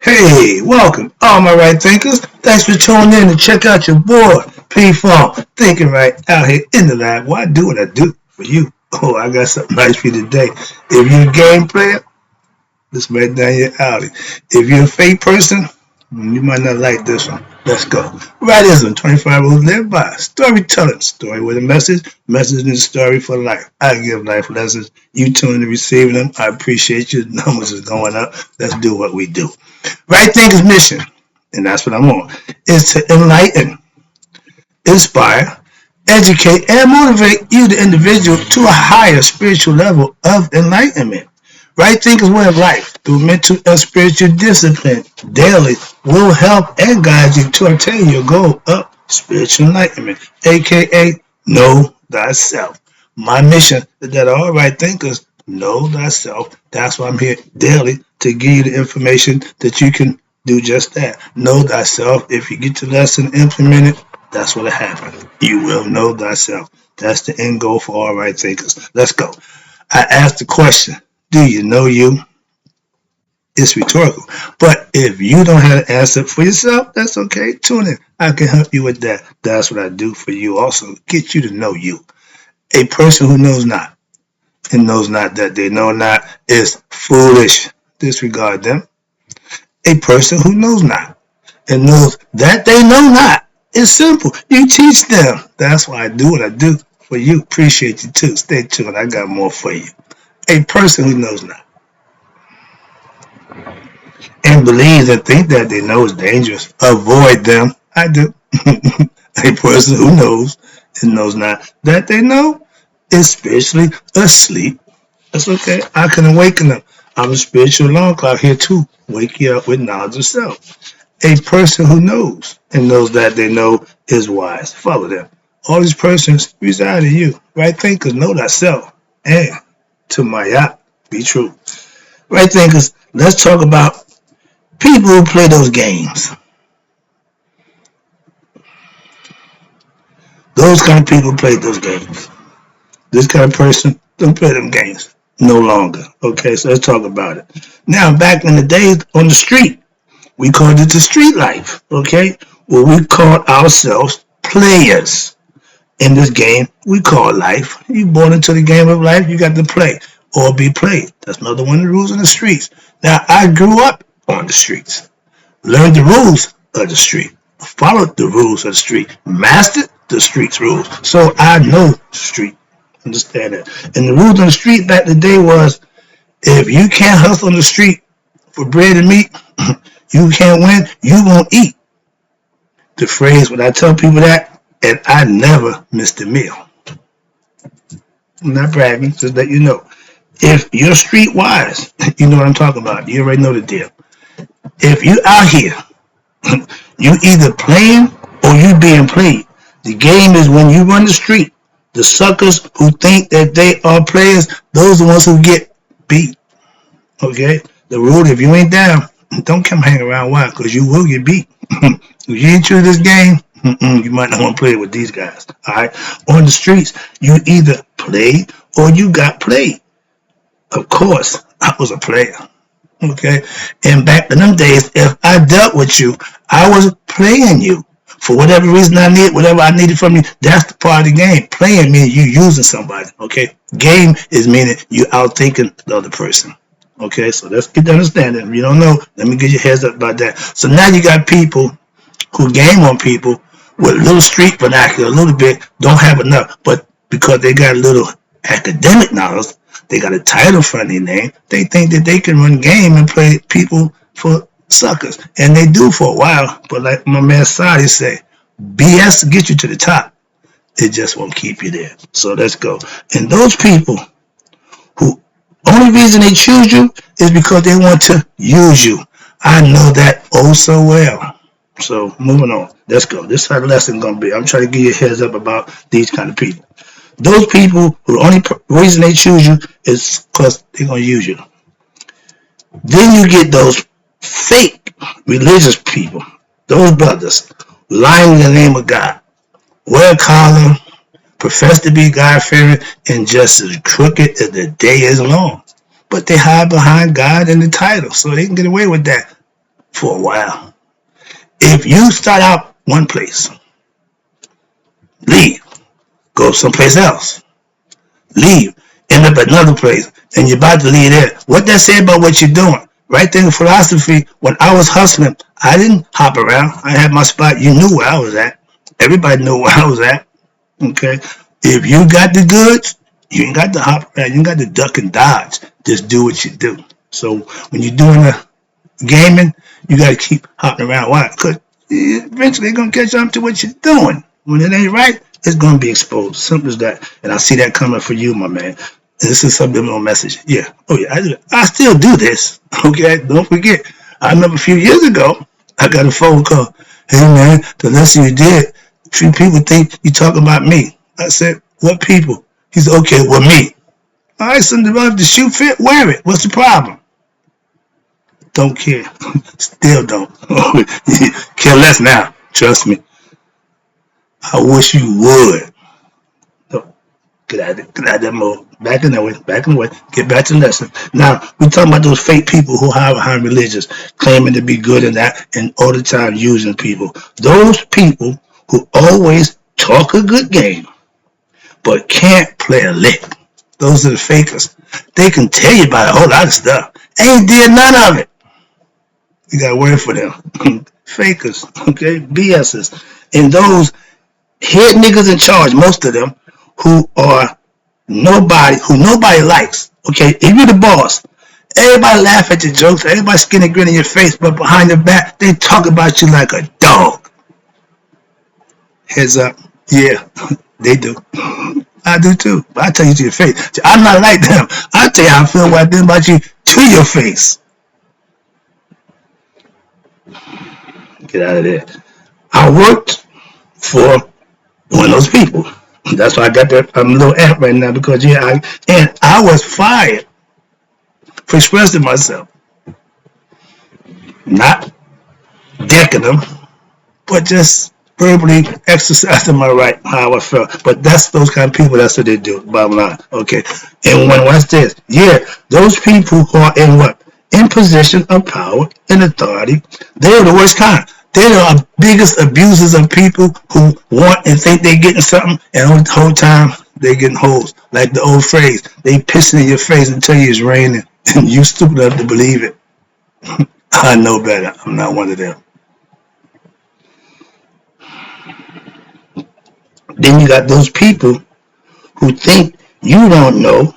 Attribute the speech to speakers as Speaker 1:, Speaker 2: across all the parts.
Speaker 1: Hey, welcome, all my right thinkers. Thanks for tuning in to check out your boy, P-Funk, thinking right out here in the lab. Why do what I do for you? Oh, I got something nice for you today. If you're a game player, this right down your alley. If you're a fake person, you might not like this one. Let's go. Rightism, 25 rules live by. Storytelling, story with a message and story for life. I give life lessons. You tune in to receiving them. I appreciate you. The numbers is going up. Let's do what we do. Right Thinker's mission, and that's what I'm on, is to enlighten, inspire, educate, and motivate you, the individual, to a higher spiritual level of enlightenment. Right Thinker's way of life, through mental and spiritual discipline, daily, will help and guide you to attain your goal of spiritual enlightenment, aka know thyself. My mission is that all right thinkers know thyself. That's why I'm here daily to give you the information that you can do just that. Know thyself. If you get the lesson implemented, that's what'll happen. You will know thyself. That's the end goal for all right thinkers. Let's go. I asked the question, do you know you? It's rhetorical. But if you don't have an answer for yourself, that's okay. Tune in. I can help you with that. That's what I do for you also. Get you to know you. A person who knows not and knows not that they know not is foolish. Disregard them. A person who knows not and knows that they know not is simple. You teach them. That's why I do what I do for you. Appreciate you too. Stay tuned. I got more for you. A person who knows not and believes and think that they know is dangerous, avoid them. I do. A person who knows and knows not that they know is spiritually asleep. That's okay. I can awaken them. I'm a spiritual alarm clock here too. Wake you up with knowledge of self. A person who knows and knows that they know is wise. Follow them. All these persons reside in you. Right thinkers, know thyself. And to Mayat, be true. Right thinkers, let's talk about people who play those games. Those kind of people play those games. This kind of person don't play them games no longer. Okay, so let's talk about it. Now, back in the days on the street, we called it the street life. Okay, well, we called ourselves players in this game we call life. You born into the game of life, you got to play or be played. That's another one of the rules in the streets. Now, I grew up on the streets, learned the rules of the street, followed the rules of the street, mastered the street's rules. So I know the street. Understand that. And the rules on the street back in the day was, if you can't hustle on the street for bread and meat, you can't win, you won't eat. The phrase, when I tell people that, and I never missed a meal. I'm not bragging, just that you know. If you're streetwise, you know what I'm talking about. You already know the deal. If you out here, you either playing or you being played. The game is when you run the street. The suckers who think that they are players, those are the ones who get beat. Okay? The rule, if you ain't down, don't come hang around. Why? Because you will get beat. If you ain't true to this game, you might not want to play with these guys. Alright? On the streets, you either played or you got played. Of course, I was a player. Okay? And back in them days, if I dealt with you, I was playing you. For whatever reason I need, whatever I needed from you, that's the part of the game. Playing means you using somebody. Okay? Game is meaning you out thinking the other person. Okay? So let's get the understanding. If you don't know, let me get your heads up about that. So now you got people who game on people with a little street vernacular, a little bit, don't have enough. But because they got a little academic knowledge, they got a title in front of their name, they think that they can run game and play people for suckers. And they do for a while. But like my man Sadi say, BS to get you to the top. It just won't keep you there. So let's go. And those people who only reason they choose you is because they want to use you. I know that oh so well. So moving on. Let's go. This is how the lesson going to be. I'm trying to give you a heads up about these kind of people. Those people who the only reason they choose you is because they're going to use you. Then you get those fake religious people, those brothers, lying in the name of God, wear a collar, profess to be God-fearing, and just as crooked as the day is long. But they hide behind God and the title, so they can get away with that for a while. If you start out one place, leave, go someplace else, leave, end up at another place, and you're about to leave there. What that say about what you're doing? Right there in philosophy, when I was hustling, I didn't hop around. I had my spot. You knew where I was at. Everybody knew where I was at. Okay? If you got the goods, you ain't got to hop around. You ain't got to duck and dodge. Just do what you do. So when you're doing the gaming, you got to keep hopping around. Why? Because eventually they're going to catch on to what you're doing. When it ain't right, it's going to be exposed. Simple as that. And I see that coming for you, my man. And this is a subliminal message. Yeah. Oh, yeah. I still do this. Okay? Don't forget. I remember a few years ago, I got a phone call. Hey, man, the lesson you did, a few people think you talking about me. I said, what people? He said, okay, well, me. All right, so if the shoe fit, wear it. What's the problem? Don't care. Still don't. Care less now. Trust me. I wish you would. No, get out of that mode. Back in that way. Back in the way. Get back to the lesson. Now, we're talking about those fake people who hide behind religions, claiming to be good in that and all the time using people. Those people who always talk a good game, but can't play a lick. Those are the fakers. They can tell you about a whole lot of stuff. Ain't did none of it. You got a word for them. Fakers, okay? BSs. And those head niggas in charge, most of them, who nobody likes. Okay, if you're the boss, everybody laugh at your jokes, everybody skinny grin in your face, but behind your back, they talk about you like a dog. Heads up. Yeah, they do. I do too. But I tell you to your face. I'm not like them. I tell you how I feel what I did about you to your face. Get out of there. I worked for one of those people. That's why I got that. I'm a little amped right now because I was fired for expressing myself, not decking them, but just verbally exercising my right, how I felt. But that's those kind of people. That's what they do. Bottom line, okay. And what's this? Yeah, those people who are in what? In position of power and authority, they're the worst kind. They're the biggest abusers of people who want and think they're getting something, and the whole time they're getting hosed. Like the old phrase, they pissing in your face and tell you it's raining, and you stupid enough to believe it. I know better. I'm not one of them. Then you got those people who think you don't know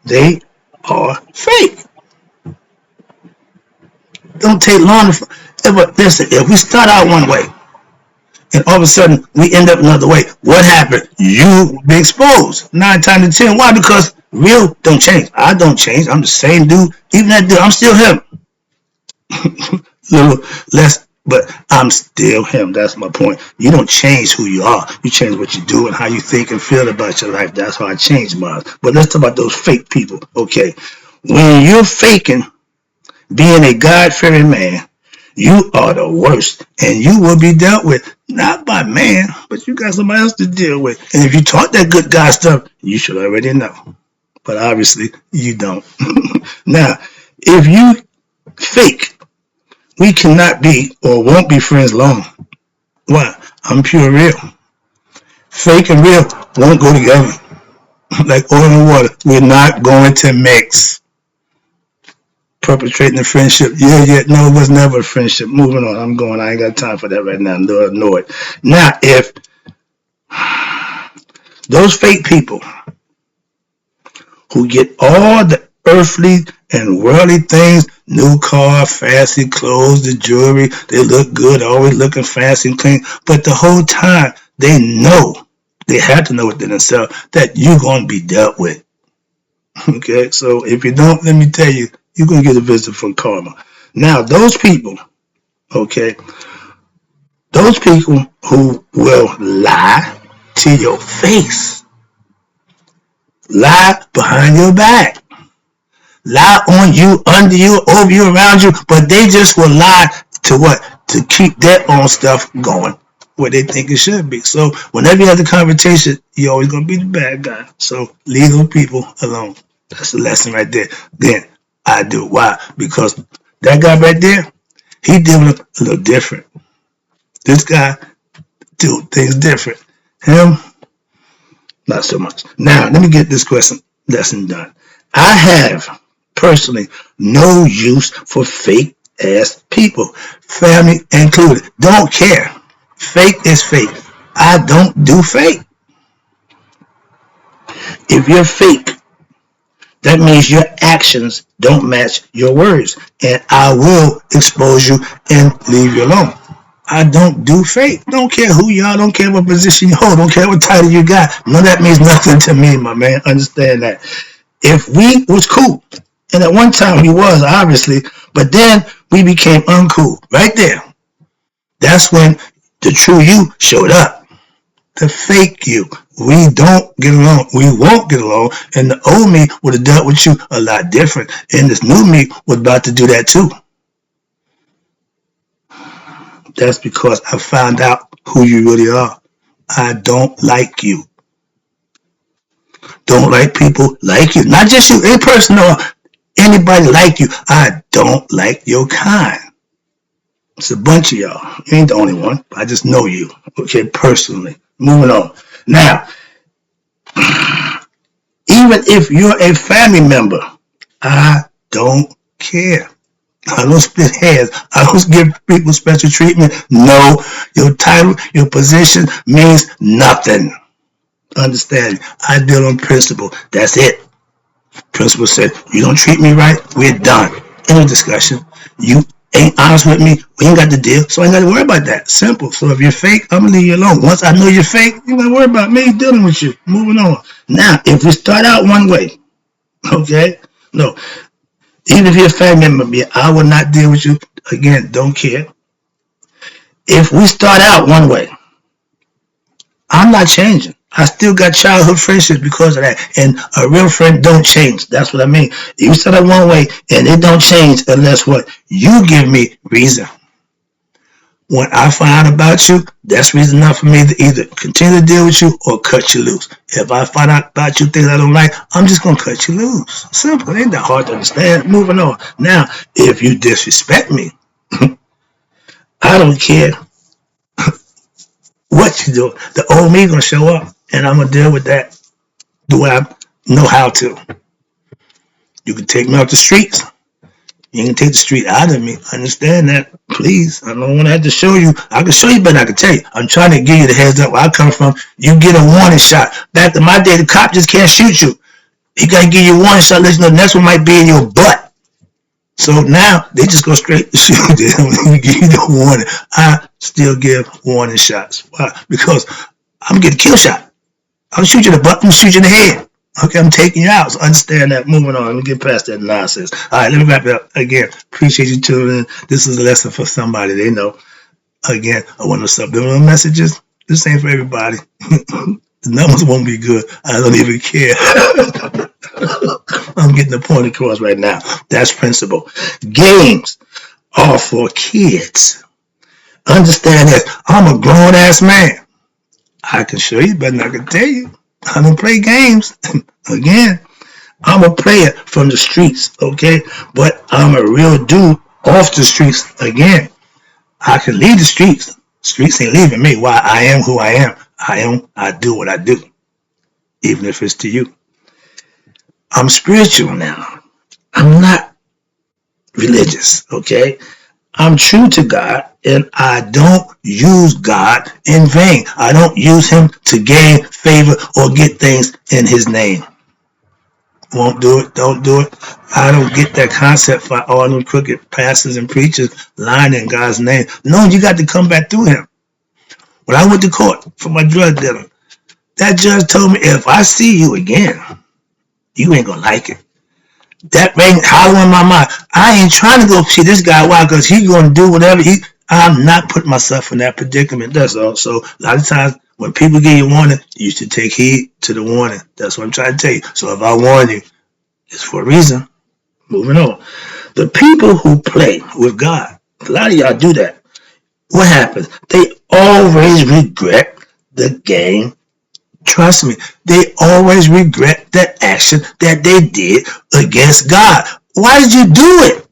Speaker 1: they are fake. Don't take long to. But listen, if we start out one way and all of a sudden we end up another way, what happened? You be exposed 9 times to 10. Why? Because real don't change. I don't change. I'm the same dude. Even that dude, I'm still him. Little less, but I'm still him. That's my point. You don't change who you are. You change what you do and how you think and feel about your life. That's how I changed mine. But let's talk about those fake people. Okay. When you're faking being a God-fearing man, you are the worst, and you will be dealt with not by man, but you got somebody else to deal with. And if you taught that good God stuff, you should already know. But obviously, you don't. Now, if you fake, we cannot be or won't be friends long. Why? I'm pure real. Fake and real won't go together. Like oil and water, we're not going to mix. Perpetrating a friendship. Yeah. No, it was never a friendship. Moving on. I'm going. I ain't got time for that right now. Know it. Now, if those fake people who get all the earthly and worldly things, new car, fancy clothes, the jewelry, they look good, always looking fancy and clean, but the whole time they know, they have to know within themselves that you're going to be dealt with. Okay, so if you don't, let me tell you, you're going to get a visit from karma. Now, those people, okay, those people who will lie to your face, lie behind your back, lie on you, under you, over you, around you, but they just will lie to what? To keep their own stuff going where they think it should be. So whenever you have the conversation, you're always going to be the bad guy. So leave those people alone. That's the lesson right there. Then I do. Why? Because that guy right there, He did it a little different. This guy do things different. Him, not so much. Now, let me get this lesson done. I have personally no use for fake ass people, family included. Don't care. Fake is fake. I don't do fake. If you're fake, that means your actions don't match your words, and I will expose you and leave you alone. I don't do fake. Don't care who you are. Don't care what position you hold. Don't care what title you got. None of that means nothing to me, my man. Understand that. If we was cool, and at one time we was, obviously, but then we became uncool. Right there. That's when the true you showed up. The fake you. We don't get along. We won't get along. And the old me would have dealt with you a lot different. And this new me was about to do that too. That's because I found out who you really are. I don't like you. Don't like people like you. Not just you, any person or anybody like you. I don't like your kind. It's a bunch of y'all. You ain't the only one. I just know you. Okay, personally. Moving on. Now, even if you're a family member, I don't care. I don't split hairs. I don't give people special treatment. No, your title, your position means nothing. Understand? I deal on principle. That's it. Principal said, you don't treat me right, we're done. End of discussion. You ain't honest with me, we ain't got the deal, so I ain't got to worry about that. Simple. So if you're fake, I'm going to leave you alone. Once I know you're fake, you ain't got to worry about me dealing with you. Moving on. Now, if we start out one way, okay? No. Even if you're a family member, I will not deal with you. Again, don't care. If we start out one way, I'm not changing. I still got childhood friendships because of that. And a real friend don't change. That's what I mean. You start out one way and it don't change unless what? You give me reason. When I find out about you, that's reason enough for me to either continue to deal with you or cut you loose. If I find out about you things I don't like, I'm just going to cut you loose. Simple. It ain't that hard to understand. Moving on. Now, if you disrespect me, I don't care what you do. The old me going to show up. And I'm going to deal with that the way I know how to. You can take me off the streets. You can take the street out of me. Understand that, please. I don't want to have to show you. I can show you, but I can tell you. I'm trying to give you the heads up where I come from. You get a warning shot. Back in my day, the cop just can't shoot you. He got to give you a warning shot, let you know the next one might be in your butt. So now, they just go straight to shoot. They don't even give you the warning. I still give warning shots. Why? Because I'm getting a kill shot. I'll shoot you in the butt, I'm shoot you in the head. Okay, I'm taking you out. So understand that. Moving on. Let me get past that nonsense. All right, let me wrap it up. Again, appreciate you tuning in. This is a lesson for somebody. They know. Again, I want to subliminal messages. This ain't for everybody. The numbers won't be good. I don't even care. I'm getting the point across right now. That's principle. Games are for kids. Understand this. I'm a grown-ass man. I can show you, but I can tell you. I don't play games. Again, I'm a player from the streets, okay? But I'm a real dude off the streets. Again, I can leave the streets. Streets ain't leaving me. Why? I am who I am. I do what I do, even if it's to you. I'm spiritual now. I'm not religious, okay? I'm true to God, and I don't use God in vain. I don't use him to gain favor or get things in his name. Won't do it, don't do it. I don't get that concept for all them crooked pastors and preachers lying in God's name. No, you got to come back through him. When I went to court for my drug dealer, that judge told me, if I see you again, you ain't gonna like it. That rang hollow in my mind. I ain't trying to go see this guy. Why? Because he's going to do whatever. I'm not putting myself in that predicament. That's all. So a lot of times when people give you a warning, you should take heed to the warning. That's what I'm trying to tell you. So if I warn you, it's for a reason. Moving on. The people who play with God, a lot of y'all do that. What happens? They always regret the game. Trust me, they always regret that action that they did against God. Why did you do it?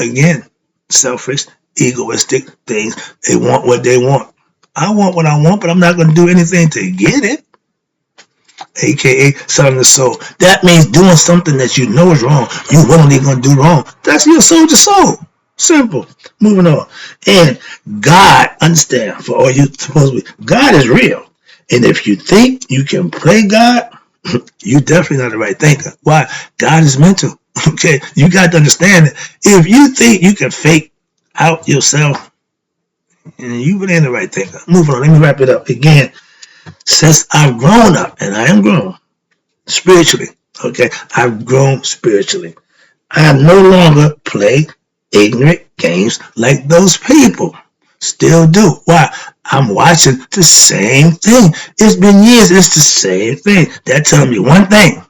Speaker 1: Again, selfish, egoistic things. They want what they want. I want what I want, but I'm not going to do anything to get it. AKA selling the soul. That means doing something that you know is wrong. You willingly going to do wrong. That's your soldier soul. Simple. Moving on. And God, understand, for all you supposed to be, God is real. And if you think you can play God, you definitely not the right thinker. Why? God is mental. Okay, you got to understand that if you think you can fake out yourself, and you really ain't the right thinker. Moving on, let me wrap it up again. Since I've grown up, and I am grown spiritually, okay, I've grown spiritually. I no longer play ignorant games like those people still do. Why? I'm watching the same thing. It's been years. It's the same thing. That tells me one thing.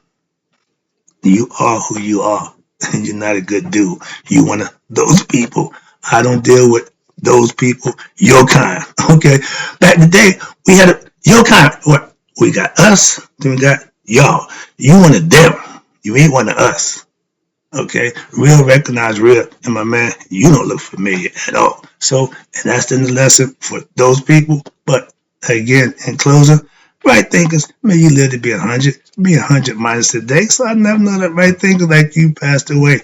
Speaker 1: You are who you are, and you're not a good dude. You one of those people. I don't deal with those people. Your kind. Okay. Back in the day, we had your kind. What? We got us, then we got y'all. You one of them. You ain't one of us. Okay. Real recognize real. And my man, you don't look familiar at all. So, and that's the lesson for those people. But again, in closing, right thinkers, may you live to be 100. Be 100 minus a day. So I never know that right thinker like you passed away.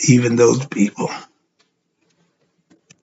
Speaker 1: Even those people.